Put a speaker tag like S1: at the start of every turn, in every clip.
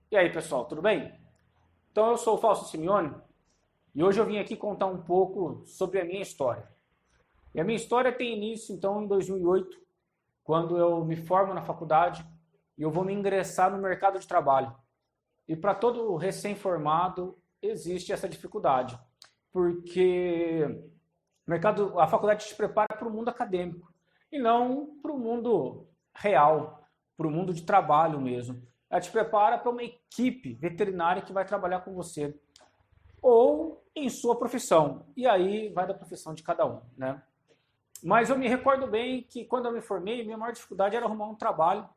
S1: E aí, pessoal, tudo bem? Então, eu sou o Fausto Simeone e hoje eu vim aqui contar um pouco sobre a minha história. E a minha história tem início, então, em 2008, quando eu me formo na faculdade e eu vou me ingressar no mercado de trabalho. E para todo recém-formado existe essa dificuldade, porque a faculdade te prepara para o mundo acadêmico e não para o mundo real, para o mundo de trabalho mesmo. Ela te prepara para uma equipe veterinária que vai trabalhar com você ou em sua profissão. E aí vai da profissão de cada um, né? Mas eu me recordo bem que quando eu me formei, minha maior dificuldade era arrumar um trabalho.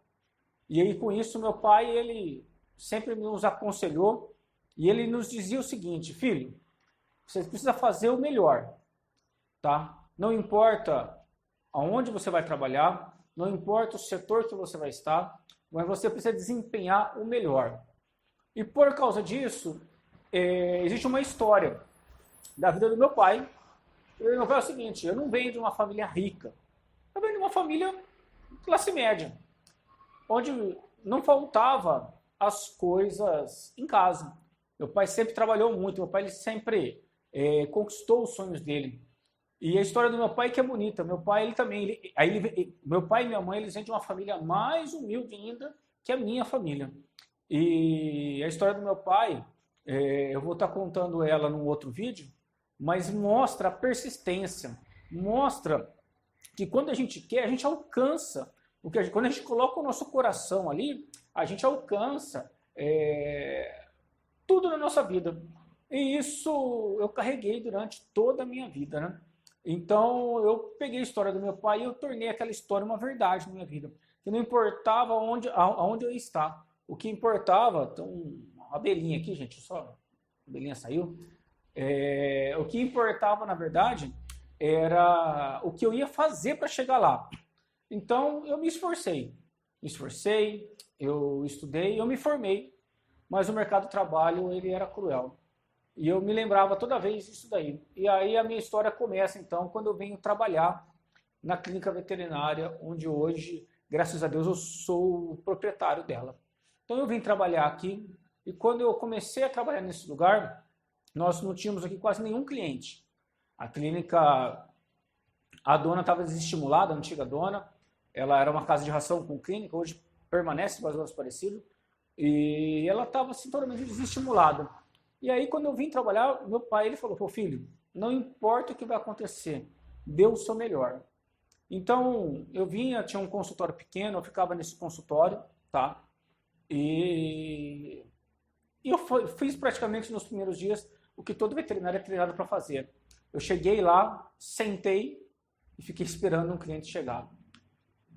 S1: E aí com isso meu pai, ele sempre nos aconselhou e ele nos dizia o seguinte: filho, você precisa fazer o melhor, tá? Não importa aonde você vai trabalhar, não importa o setor que você vai estar, mas você precisa desempenhar o melhor. E por causa disso, existe uma história da vida do meu pai. E o meu pai é o seguinte: eu não venho de uma família rica, eu venho de uma família classe média, onde não faltava as coisas em casa. Meu pai sempre trabalhou muito, meu pai ele sempre conquistou os sonhos dele. E a história do meu pai que é bonita. Meu pai, ele também, meu pai e minha mãe, eles vêm de uma família mais humilde ainda que a minha família. E a história do meu pai, eu vou estar contando ela num outro vídeo, mas mostra a persistência, mostra que quando a gente quer, a gente alcança. Quando a gente coloca o nosso coração ali, a gente alcança tudo na nossa vida. E isso eu carreguei durante toda a minha vida, né? Então eu peguei a história do meu pai e eu tornei aquela história uma verdade na minha vida. Que não importava aonde eu ia estar. O que importava, tem uma abelhinha aqui, gente, só a abelhinha saiu. O que importava, na verdade, era o que eu ia fazer para chegar lá. Então eu me esforcei, eu estudei, eu me formei, mas o mercado de trabalho ele era cruel. E eu me lembrava toda vez disso daí. E aí a minha história começa então quando eu venho trabalhar na clínica veterinária, onde hoje, graças a Deus, eu sou o proprietário dela. Então eu vim trabalhar aqui e quando eu comecei a trabalhar nesse lugar, nós não tínhamos aqui quase nenhum cliente. A clínica, a dona estava desestimulada, a antiga dona, ela era uma casa de ração com clínica, hoje permanece mais ou menos parecido, e ela estava assim, totalmente desestimulada. E aí, quando eu vim trabalhar, meu pai ele falou: pô, filho, não importa o que vai acontecer, dê o seu melhor. Então, eu vinha, tinha um consultório pequeno, eu ficava nesse consultório, tá? E, eu fiz praticamente nos primeiros dias o que todo veterinário é treinado para fazer. Eu cheguei lá, sentei e fiquei esperando um cliente chegar.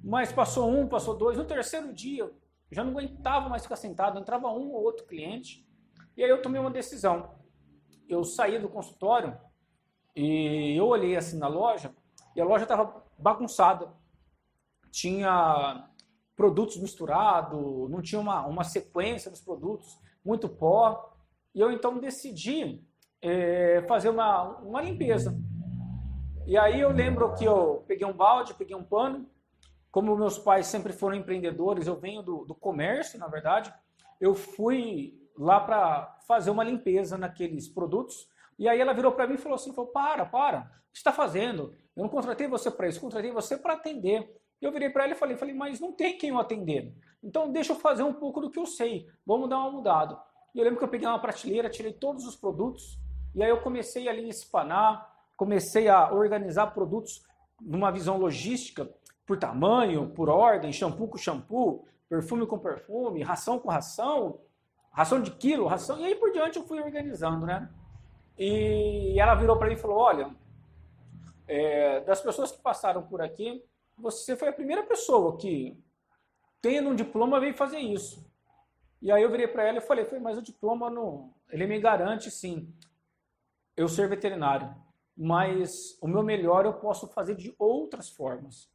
S1: Mas passou um, passou dois, no terceiro dia, eu já não aguentava mais ficar sentado, entrava um ou outro cliente. E aí eu tomei uma decisão. Eu saí do consultório e eu olhei assim na loja e a loja estava bagunçada. Tinha produtos misturados, não tinha uma sequência dos produtos, muito pó. E eu então decidi fazer uma limpeza. E aí eu lembro que eu peguei um balde, peguei um pano. Como meus pais sempre foram empreendedores, eu venho do comércio, na verdade, eu fui lá para fazer uma limpeza naqueles produtos. E aí ela virou para mim e falou assim: para, o que você está fazendo? Eu não contratei você para isso, contratei você para atender. E eu virei para ela e falei, mas não tem quem eu atender. Então deixa eu fazer um pouco do que eu sei, vamos dar uma mudada. E eu lembro que eu peguei uma prateleira, tirei todos os produtos, e aí eu comecei ali a espanar, comecei a organizar produtos numa visão logística, por tamanho, por ordem, shampoo com shampoo, perfume com perfume, ração com ração, ração de quilo, ração, e aí por diante eu fui organizando, né? E ela virou para mim e falou: olha, das pessoas que passaram por aqui, você foi a primeira pessoa que, tendo um diploma, veio fazer isso. E aí eu virei para ela e falei, mas o diploma não, ele me garante sim, eu ser veterinário, mas o meu melhor eu posso fazer de outras formas.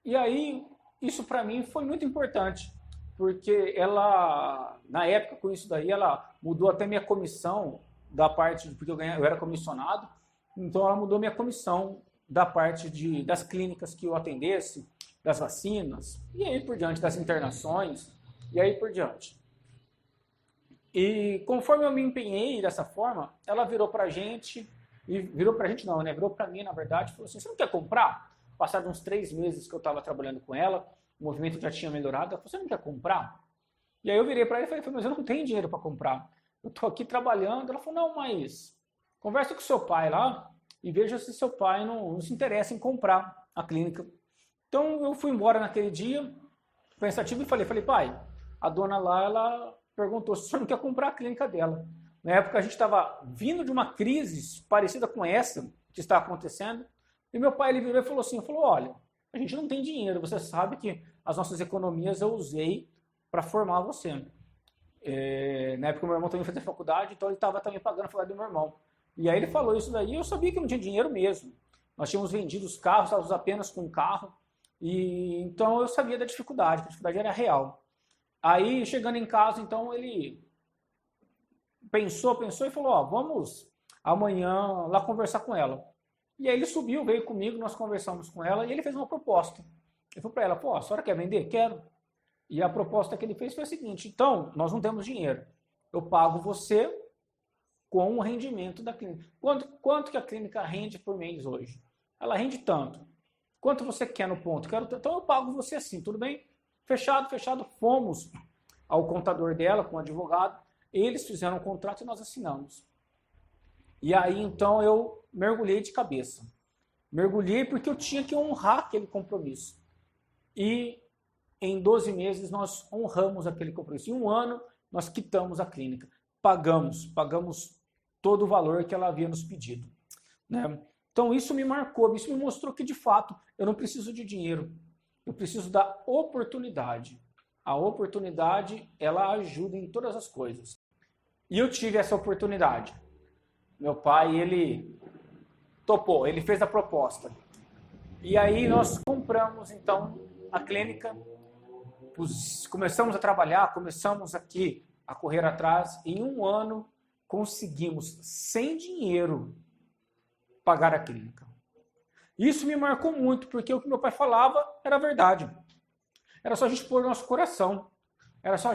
S1: E aí, isso para mim foi muito importante, porque ela, na época com isso daí, ela mudou até minha comissão da parte, porque eu era comissionado, então ela mudou minha comissão da parte das clínicas que eu atendesse, das vacinas, e aí por diante, das internações, e aí por diante. E conforme eu me empenhei dessa forma, ela virou pra gente, e virou pra gente não, né? Virou pra mim, na verdade, e falou assim, você não quer comprar? Passados uns 3 meses que eu estava trabalhando com ela, o movimento já tinha melhorado, ela falou, você não quer comprar? E aí eu virei para ela e falei, mas eu não tenho dinheiro para comprar. Eu estou aqui trabalhando. Ela falou, não, mas conversa com seu pai lá e veja se seu pai não se interessa em comprar a clínica. Então eu fui embora naquele dia, pensativo, e falei, pai, a dona lá, ela perguntou se o senhor não quer comprar a clínica dela. Na época a gente estava vindo de uma crise parecida com essa que está acontecendo, e meu pai ele virou e falou assim, olha, a gente não tem dinheiro, você sabe que as nossas economias eu usei para formar você. Na época meu irmão também fazia faculdade, então ele estava também pagando a faculdade do meu irmão. E aí ele falou isso daí, eu sabia que não tinha dinheiro mesmo. Nós tínhamos vendido os carros, estávamos apenas com um carro, e então eu sabia da dificuldade, que a dificuldade era real. Aí chegando em casa, então ele pensou e falou, ó, vamos amanhã lá conversar com ela. E aí ele subiu, veio comigo, nós conversamos com ela e ele fez uma proposta. Eu falei para ela, pô, a senhora quer vender? Quero. E a proposta que ele fez foi a seguinte, então, nós não temos dinheiro. Eu pago você com o rendimento da clínica. Quanto que a clínica rende por mês hoje? Ela rende tanto. Quanto você quer no ponto? Quero, então eu pago você assim, tudo bem? Fechado. Fomos ao contador dela, com o advogado. Eles fizeram um contrato e nós assinamos. E aí, então, eu mergulhei de cabeça. Mergulhei porque eu tinha que honrar aquele compromisso. E em 12 meses nós honramos aquele compromisso. Em um ano nós quitamos a clínica. Pagamos todo o valor que ela havia nos pedido. Né? Então isso me marcou, isso me mostrou que de fato eu não preciso de dinheiro. Eu preciso da oportunidade. A oportunidade, ela ajuda em todas as coisas. E eu tive essa oportunidade. Meu pai, ele topou, ele fez a proposta. E aí nós compramos, então, a clínica, começamos a trabalhar, começamos aqui a correr atrás. Em um ano, conseguimos, sem dinheiro, pagar a clínica. Isso me marcou muito, porque o que meu pai falava era verdade. Era só a gente pôr o nosso coração. Era só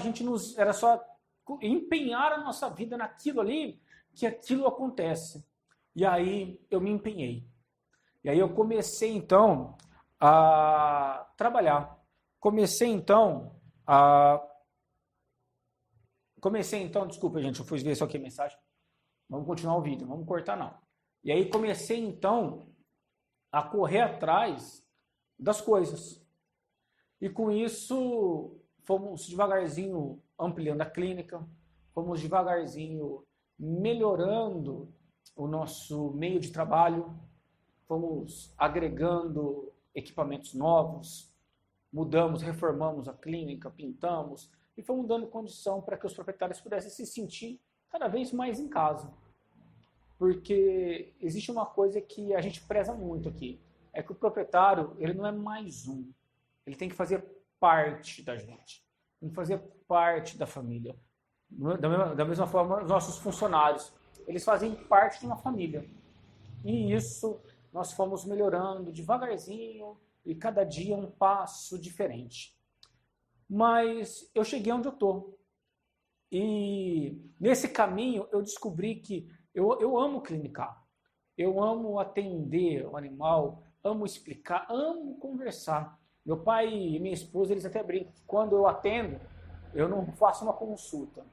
S1: empenhar a nossa vida naquilo ali, que aquilo acontece. E aí eu me empenhei. E aí eu comecei então a trabalhar. Desculpa gente, eu fui ver só aqui a mensagem. Vamos continuar o vídeo, vamos cortar não. E aí comecei então a correr atrás das coisas. E com isso fomos devagarzinho ampliando a clínica, fomos devagarzinho melhorando o nosso meio de trabalho, fomos agregando equipamentos novos, mudamos, reformamos a clínica, pintamos e fomos dando condição para que os proprietários pudessem se sentir cada vez mais em casa. Porque existe uma coisa que a gente preza muito aqui, é que o proprietário, ele não é mais um, ele tem que fazer parte da gente, tem que fazer parte da família. Da mesma forma, os nossos funcionários, eles fazem parte de uma família. E isso nós fomos melhorando devagarzinho e cada dia um passo diferente. Mas eu cheguei onde eu estou. E nesse caminho eu descobri que eu amo clinicar. Eu amo atender o animal, amo explicar, amo conversar. Meu pai e minha esposa, eles até brincam. Quando eu atendo, eu não faço uma consulta.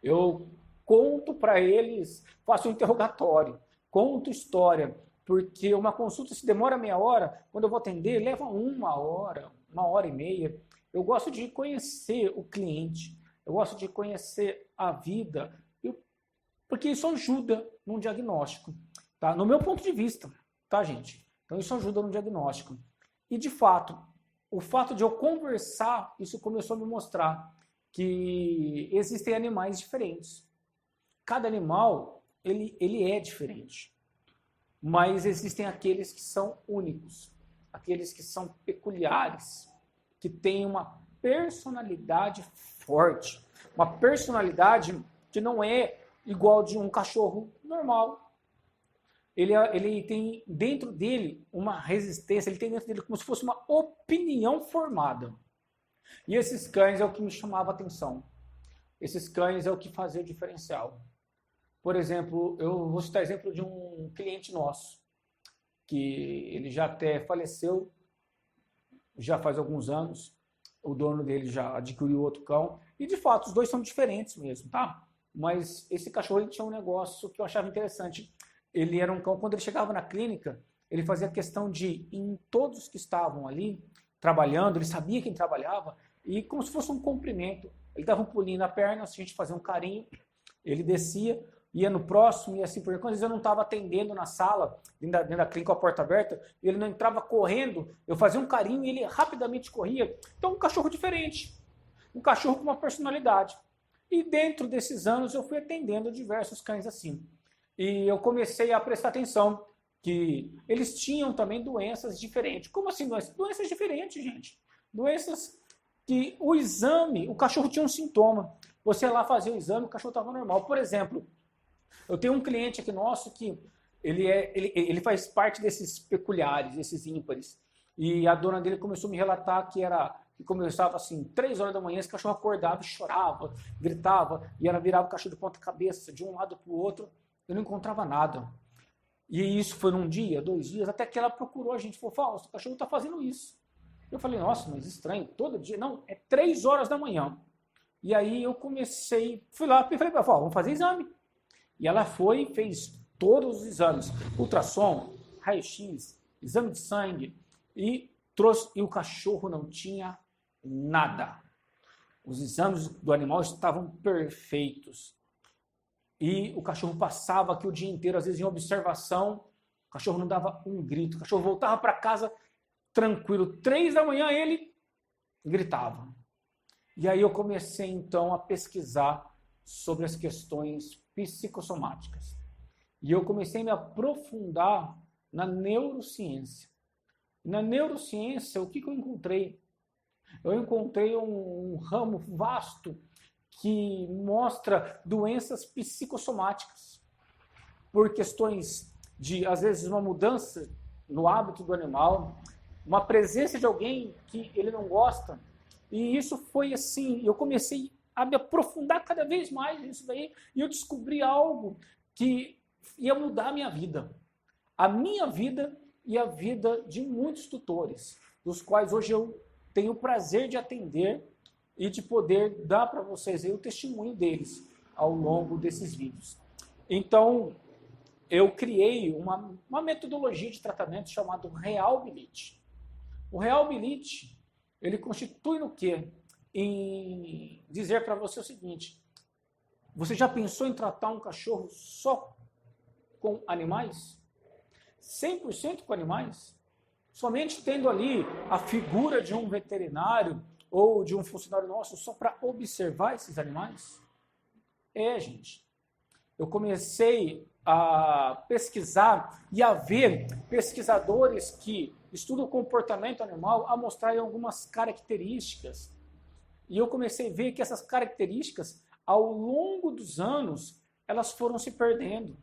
S1: Eu conto para eles, faço um interrogatório, conto história, porque uma consulta se demora meia hora, quando eu vou atender, leva 1 hora e meia. Eu gosto de conhecer o cliente, eu gosto de conhecer a vida, porque isso ajuda no diagnóstico, tá? No meu ponto de vista, tá, gente? Então isso ajuda no diagnóstico. E de fato, o fato de eu conversar, isso começou a me mostrar que existem animais diferentes. Cada animal, ele é diferente. Mas existem aqueles que são únicos, aqueles que são peculiares, que têm uma personalidade forte, uma personalidade que não é igual de um cachorro normal. Ele tem dentro dele uma resistência, ele tem dentro dele como se fosse uma opinião formada. E esses cães é o que me chamava a atenção. esses cães é o que fazia o diferencial. Por exemplo, eu vou citar exemplo de um cliente nosso, que ele já até faleceu, já faz alguns anos, o dono dele já adquiriu outro cão, e de fato os dois são diferentes mesmo, tá? Mas esse cachorro ele tinha um negócio que eu achava interessante. Ele era um cão, quando ele chegava na clínica, ele fazia questão de, em todos que estavam ali, trabalhando, ele sabia quem trabalhava, e como se fosse um cumprimento. Ele dava um pulinho na perna, se a gente fazia um carinho, ele descia, ia no próximo, e assim por exemplo. Quando eu não estava atendendo na sala, dentro da clínica com a porta aberta, ele não entrava correndo, eu fazia um carinho e ele rapidamente corria. Então, um cachorro diferente, um cachorro com uma personalidade. E dentro desses anos eu fui atendendo diversos cães assim. E eu comecei a prestar atenção que eles tinham também doenças diferentes. Como assim doenças? Doenças diferentes, gente. Doenças que o exame, o cachorro tinha um sintoma. Você ia lá fazer o exame, o cachorro estava normal. Por exemplo, eu tenho um cliente aqui nosso que ele faz parte desses peculiares, esses ímpares. E a dona dele começou a me relatar que começava assim, 3 horas da manhã, esse cachorro acordava e chorava, gritava, e ela virava o cachorro de ponta cabeça, de um lado para o outro, eu não encontrava nada. E isso foi num dia, 2 dias, até que ela procurou a gente, falou, Fausto, o cachorro está fazendo isso. Eu falei, nossa, mas estranho, todo dia, não, é 3 horas da manhã. E aí eu fui lá e falei para ela, vamos fazer exame. E ela foi e fez todos os exames, ultrassom, raio-x, exame de sangue, e trouxe, e o cachorro não tinha nada. Os exames do animal estavam perfeitos. E o cachorro passava aqui o dia inteiro, às vezes em observação, o cachorro não dava um grito, o cachorro voltava para casa tranquilo. 3 da manhã ele gritava. E aí eu comecei então a pesquisar sobre as questões psicossomáticas. E eu comecei a me aprofundar na neurociência. Na neurociência, o que eu encontrei? Eu encontrei um ramo vasto que mostra doenças psicossomáticas por questões de, às vezes, uma mudança no hábito do animal, uma presença de alguém que ele não gosta. E isso foi assim, eu comecei a me aprofundar cada vez mais nisso daí, e eu descobri algo que ia mudar a minha vida. A minha vida e a vida de muitos tutores, dos quais hoje eu tenho o prazer de atender e de poder dar para vocês aí o testemunho deles ao longo desses vídeos. Então, eu criei uma metodologia de tratamento chamado Realbility. O Realbility, ele constitui no quê? Em dizer para você o seguinte, você já pensou em tratar um cachorro só com animais? 100% com animais? Somente tendo ali a figura de um veterinário ou de um funcionário nosso só para observar esses animais? Gente. Eu comecei a pesquisar e a ver pesquisadores que estudam o comportamento animal a mostrarem algumas características. E eu comecei a ver que essas características, ao longo dos anos, elas foram se perdendo.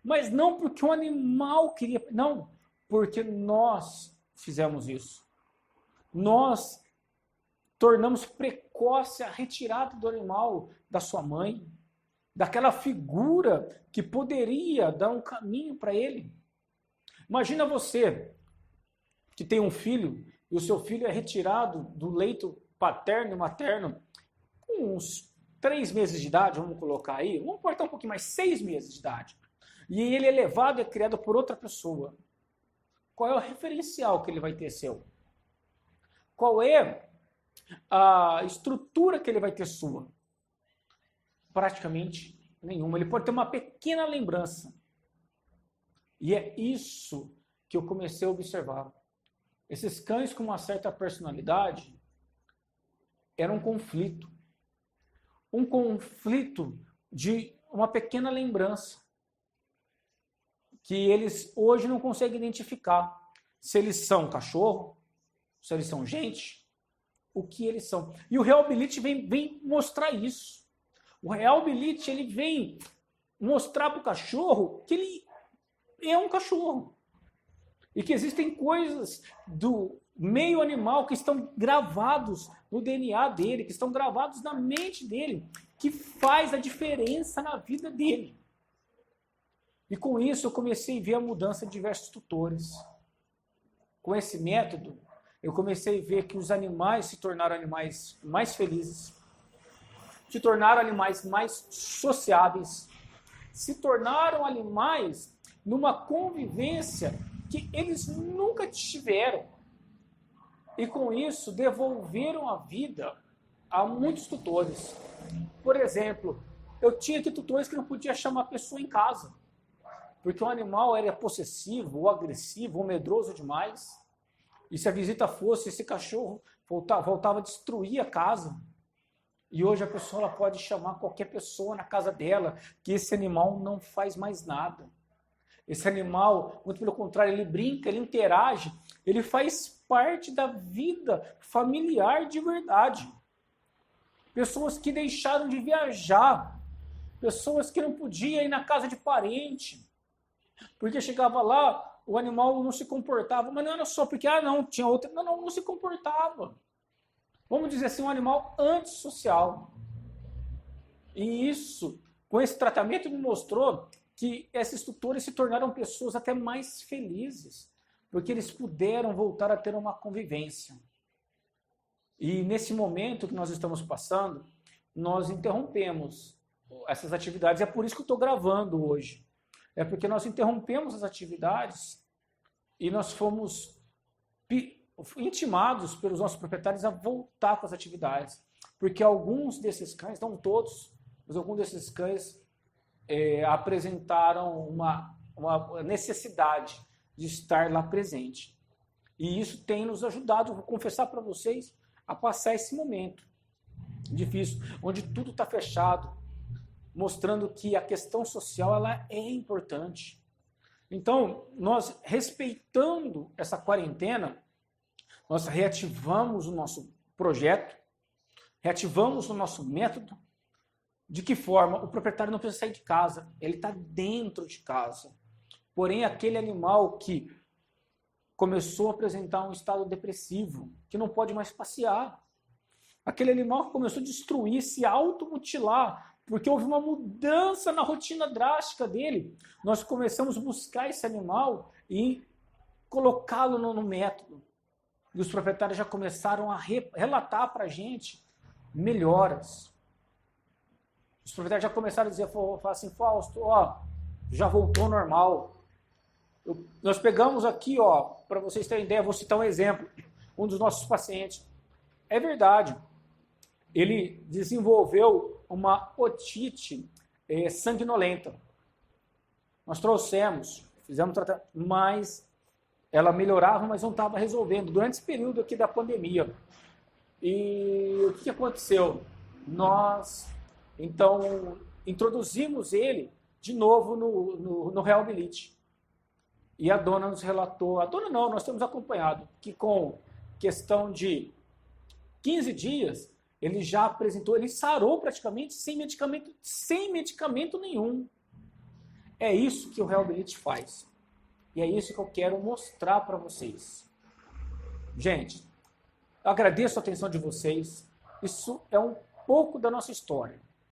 S1: Mas não porque o animal queria, não, porque nós fizemos isso. Nós tornamos precoce a retirada do animal da sua mãe, daquela figura que poderia dar um caminho para ele. Imagina você que tem um filho e o seu filho é retirado do leito paterno e materno com uns 3 meses de idade, vamos colocar aí, vamos cortar um pouquinho mais, 6 meses de idade. E ele é levado e é criado por outra pessoa. Qual é o referencial que ele vai ter seu? Qual é a estrutura que ele vai ter sua? Praticamente nenhuma. Ele pode ter uma pequena lembrança. E é isso que eu comecei a observar. Esses cães com uma certa personalidade era um conflito. Um conflito de uma pequena lembrança que eles hoje não conseguem identificar se eles são cachorro, se eles são gente, o que eles são. E o Realbility vem mostrar isso. O Realbility, ele vem mostrar para o cachorro que ele é um cachorro. E que existem coisas do meio animal que estão gravados no DNA dele, que estão gravados na mente dele, que faz a diferença na vida dele. E com isso eu comecei a ver a mudança de diversos tutores. Com esse método, eu comecei a ver que os animais se tornaram animais mais felizes, se tornaram animais mais sociáveis, se tornaram animais numa convivência que eles nunca tiveram. E com isso, devolveram a vida a muitos tutores. Por exemplo, eu tinha aqui tutores que não podia chamar a pessoa em casa, porque o animal era possessivo, ou agressivo, ou medroso demais. E se a visita fosse, esse cachorro voltava a destruir a casa. E hoje a pessoa ela pode chamar qualquer pessoa na casa dela, que esse animal não faz mais nada. Esse animal, muito pelo contrário, ele brinca, ele interage, ele faz parte da vida familiar de verdade. Pessoas que deixaram de viajar, pessoas que não podiam ir na casa de parente, porque chegava lá, o animal não se comportava, mas não era só porque, não, tinha outra, não se comportava. Vamos dizer assim, um animal antissocial. E isso, com esse tratamento, me mostrou que esses tutores se tornaram pessoas até mais felizes, porque eles puderam voltar a ter uma convivência. E nesse momento que nós estamos passando, nós interrompemos essas atividades. É por isso que eu estou gravando hoje. É porque nós interrompemos as atividades e nós fomos intimados pelos nossos proprietários a voltar com as atividades. Porque alguns desses cães, não todos, mas alguns desses cães apresentaram uma necessidade de estar lá presente. E isso tem nos ajudado, vou confessar para vocês, a passar esse momento difícil, onde tudo está fechado, mostrando que a questão social ela é importante. Então, nós respeitando essa quarentena, nós reativamos o nosso projeto, reativamos o nosso método. De que forma? O proprietário não precisa sair de casa, ele está dentro de casa. Porém, aquele animal que começou a apresentar um estado depressivo, que não pode mais passear, aquele animal que começou a destruir, se automutilar, porque houve uma mudança na rotina drástica dele, nós começamos a buscar esse animal e colocá-lo no método. E os proprietários já começaram a relatar para a gente melhoras. Os proprietários já começaram a dizer, falar assim, Fausto, já voltou ao normal. Nós pegamos aqui, para vocês terem ideia, vou citar um exemplo, um dos nossos pacientes. É verdade, ele desenvolveu uma otite sanguinolenta. Nós trouxemos, fizemos tratamento, mas ela melhorava, mas não estava resolvendo, durante esse período aqui da pandemia. E o que aconteceu? Nós, então, introduzimos ele de novo no Reabilite. E a dona nos relatou, nós temos acompanhado, que com questão de 15 dias, ele já apresentou, ele sarou praticamente sem medicamento nenhum. É isso que o Reabilite faz. E é isso que eu quero mostrar para vocês. Gente, eu agradeço a atenção de vocês. Isso é um pouco da nossa história.